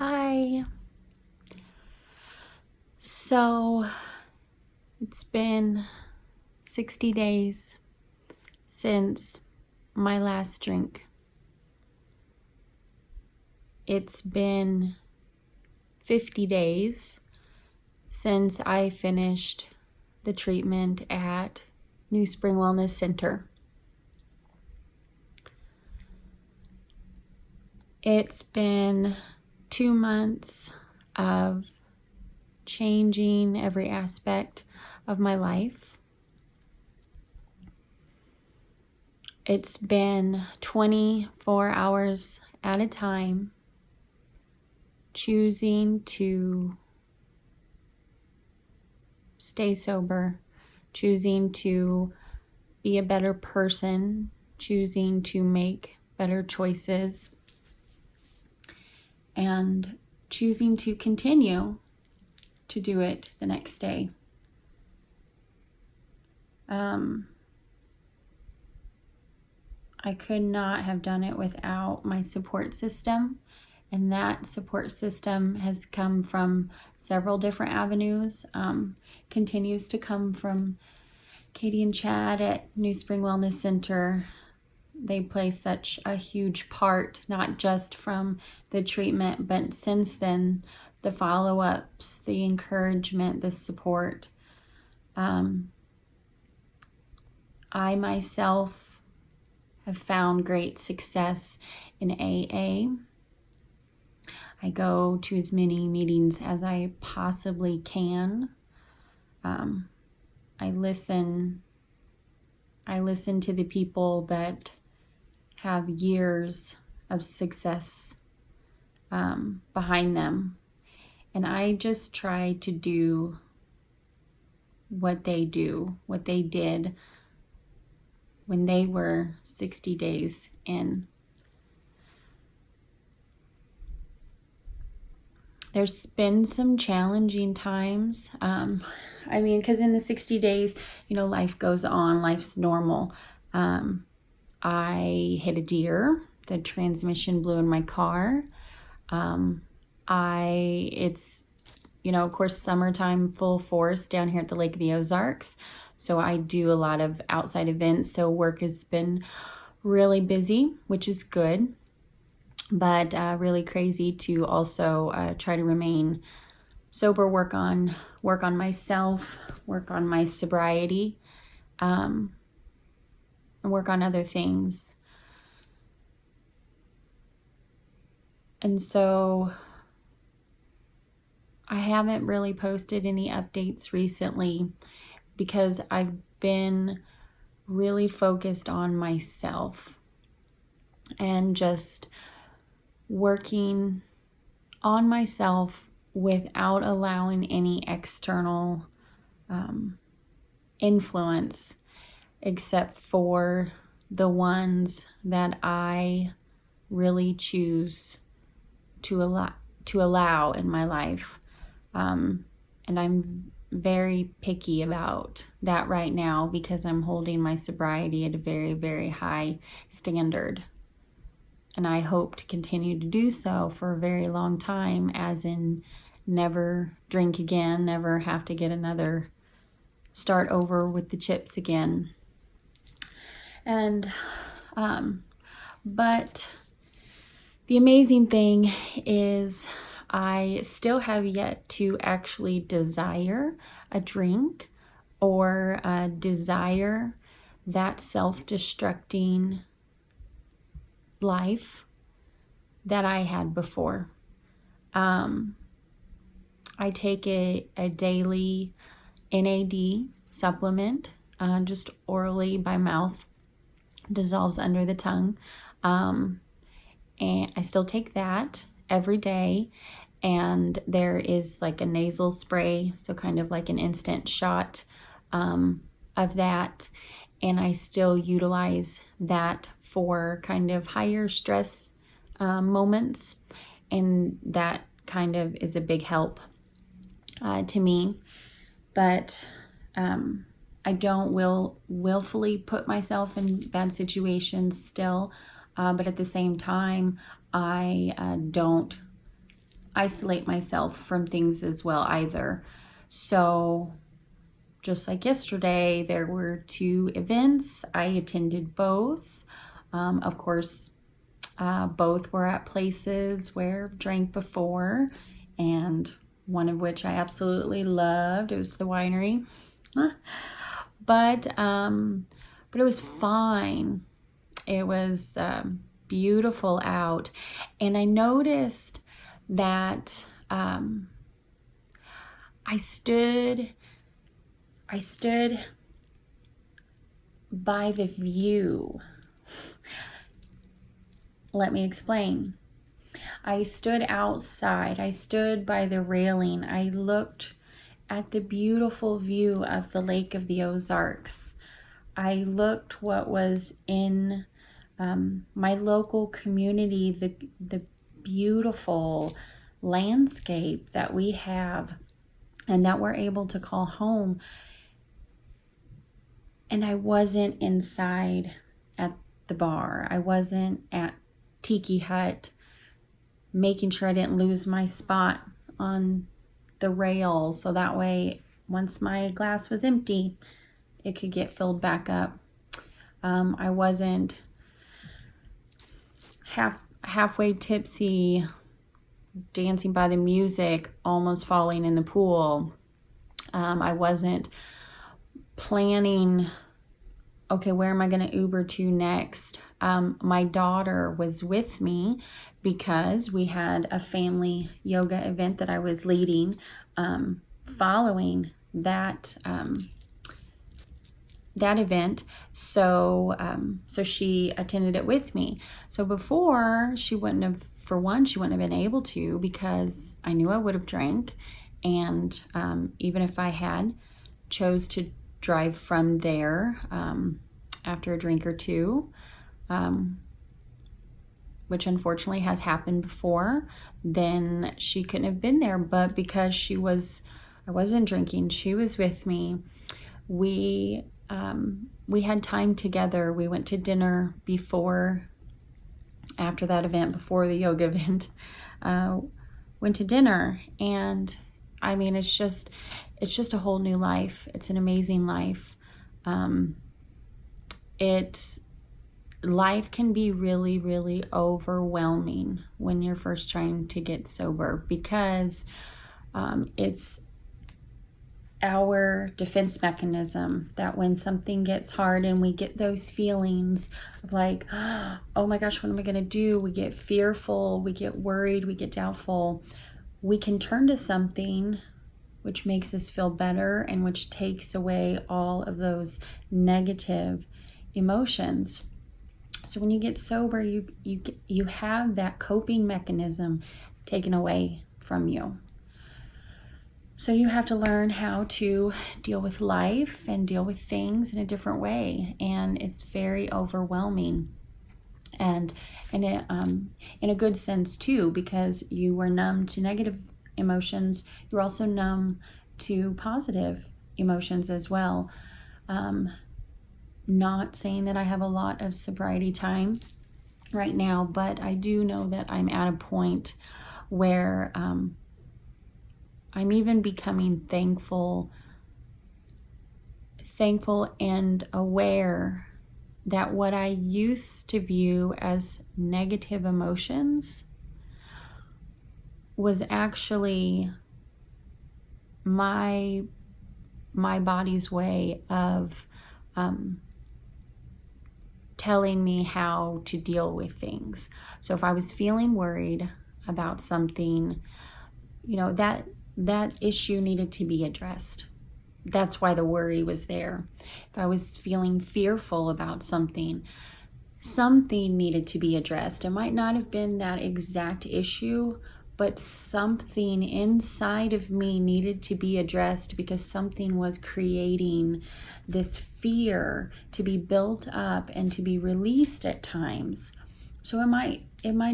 Hi. So it's been 60 days since my last drink. It's been 50 days since I finished the treatment at New Spring Wellness Center. It's been 2 months of changing every aspect of my life. It's been 24 hours at a time choosing to stay sober, choosing to be a better person, choosing to make better choices, and choosing to continue to do it the next day. I could not have done it without my support system, and that support system has come from several different avenues. Continues to come from Katie and Chad at New Spring Wellness Center. They play such a huge part, not just from the treatment, but since then, the follow-ups, the encouragement, the support. I myself have found great success in AA. I go to as many meetings as I possibly can. I listen to the people that have years of success behind them. And I just try to do what they did when they were 60 days in. There's been some challenging times. Because in the 60 days, life goes on, life's normal. I hit a deer. The transmission blew in my car. It's of course, summertime full force down here at the Lake of the Ozarks. So I do a lot of outside events. So work has been really busy, which is good, but really crazy to also try to remain sober, work on myself, work on my sobriety, and work on other things. And so I haven't really posted any updates recently because I've been really focused on myself and just working on myself without allowing any external influence, except for the ones that I really choose to allow in my life. And I'm very picky about that right now because I'm holding my sobriety at a very, very high standard. And I hope to continue to do so for a very long time, as in never drink again, never have to start over with the chips again. And, but the amazing thing is I still have yet to actually desire a drink or desire that self-destructing life that I had before. I take a daily NAD supplement, just orally by mouth, dissolves under the tongue. And I still take that every day. And there is like a nasal spray, so kind of like an instant shot of that. And I still utilize that for kind of higher stress moments. And that kind of is a big help to me. But I don't willfully put myself in bad situations still. But at the same time, I don't isolate myself from things as well either. So just like yesterday, there were 2 events. I attended both. Of course, both were at places where I've drank before, and one of which I absolutely loved. It was the winery. But it was fine. It was beautiful out. And I noticed that I stood by the view. Let me explain. I stood outside. I stood by the railing. I looked at the beautiful view of the Lake of the Ozarks. I looked what was in my local community, the beautiful landscape that we have and that we're able to call home. And I wasn't inside at the bar. I wasn't at Tiki Hut making sure I didn't lose my spot on the rail, so that way once my glass was empty, it could get filled back up. I wasn't halfway tipsy, dancing by the music, almost falling in the pool. I wasn't planning, okay, where am I going to Uber to next? My daughter was with me because we had a family yoga event that I was leading following that event. So she attended it with me. So before, she wouldn't have been able to, because I knew I would have drank. And even if I had chose to drive from there after a drink or two, which unfortunately has happened before, then she couldn't have been there. But because I wasn't drinking, she was with me. We had time together. We went to dinner after that event, before the yoga event, went to dinner. And I mean, it's just a whole new life. It's an amazing life. Life can be really, really overwhelming when you're first trying to get sober, because it's our defense mechanism that when something gets hard and we get those feelings of like, oh my gosh, what am I going to do? We get fearful, we get worried, we get doubtful. We can turn to something which makes us feel better and which takes away all of those negative emotions. So when you get sober, you have that coping mechanism taken away from you. So you have to learn how to deal with life and deal with things in a different way, and it's very overwhelming. And in a good sense too, because you were numb to negative emotions, you're also numb to positive emotions as well. Not saying that I have a lot of sobriety time right now, but I do know that I'm at a point where I'm even becoming thankful and aware that what I used to view as negative emotions was actually my body's way of telling me how to deal with things. So if I was feeling worried about something, that issue needed to be addressed. That's why the worry was there. If I was feeling fearful about something needed to be addressed. It might not have been that exact issue, but something inside of me needed to be addressed, because something was creating this fear to be built up and to be released at times. So it might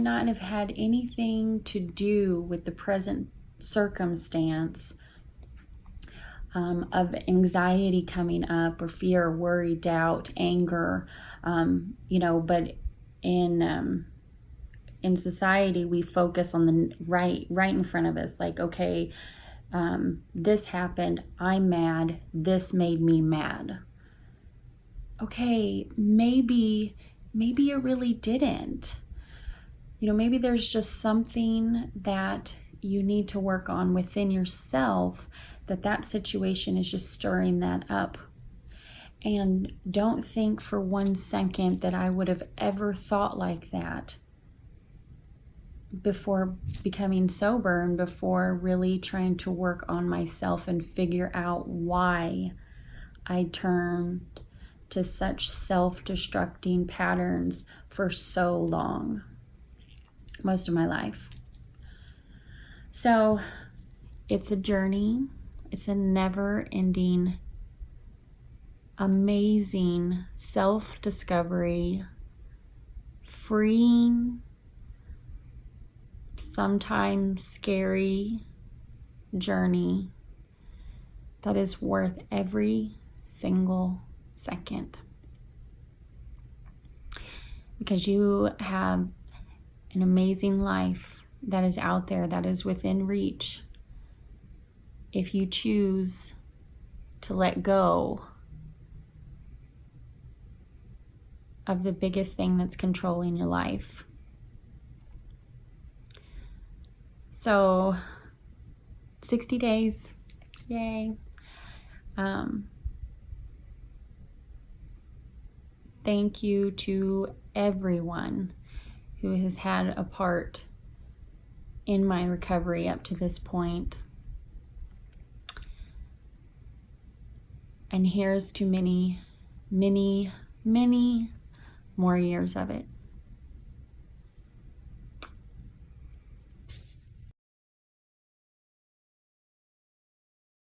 not have had anything to do with the present circumstance of anxiety coming up, or fear, worry, doubt, anger, but in society, we focus on the right in front of us. Like, okay, this happened, I'm mad, this made me mad. Okay, maybe it really didn't. Maybe there's just something that you need to work on within yourself, that situation is just stirring that up. And don't think for 1 second that I would have ever thought like that before becoming sober and before really trying to work on myself and figure out why I turned to such self-destructing patterns for so long, most of my life. So it's a journey. It's a never-ending, amazing self-discovery, freeing, sometimes scary journey that is worth every single second. Because you have an amazing life that is out there, that is within reach, if you choose to let go of the biggest thing that's controlling your life. So 60 days, yay. Thank you to everyone who has had a part in my recovery up to this point. And here's to many, many, many more years of it.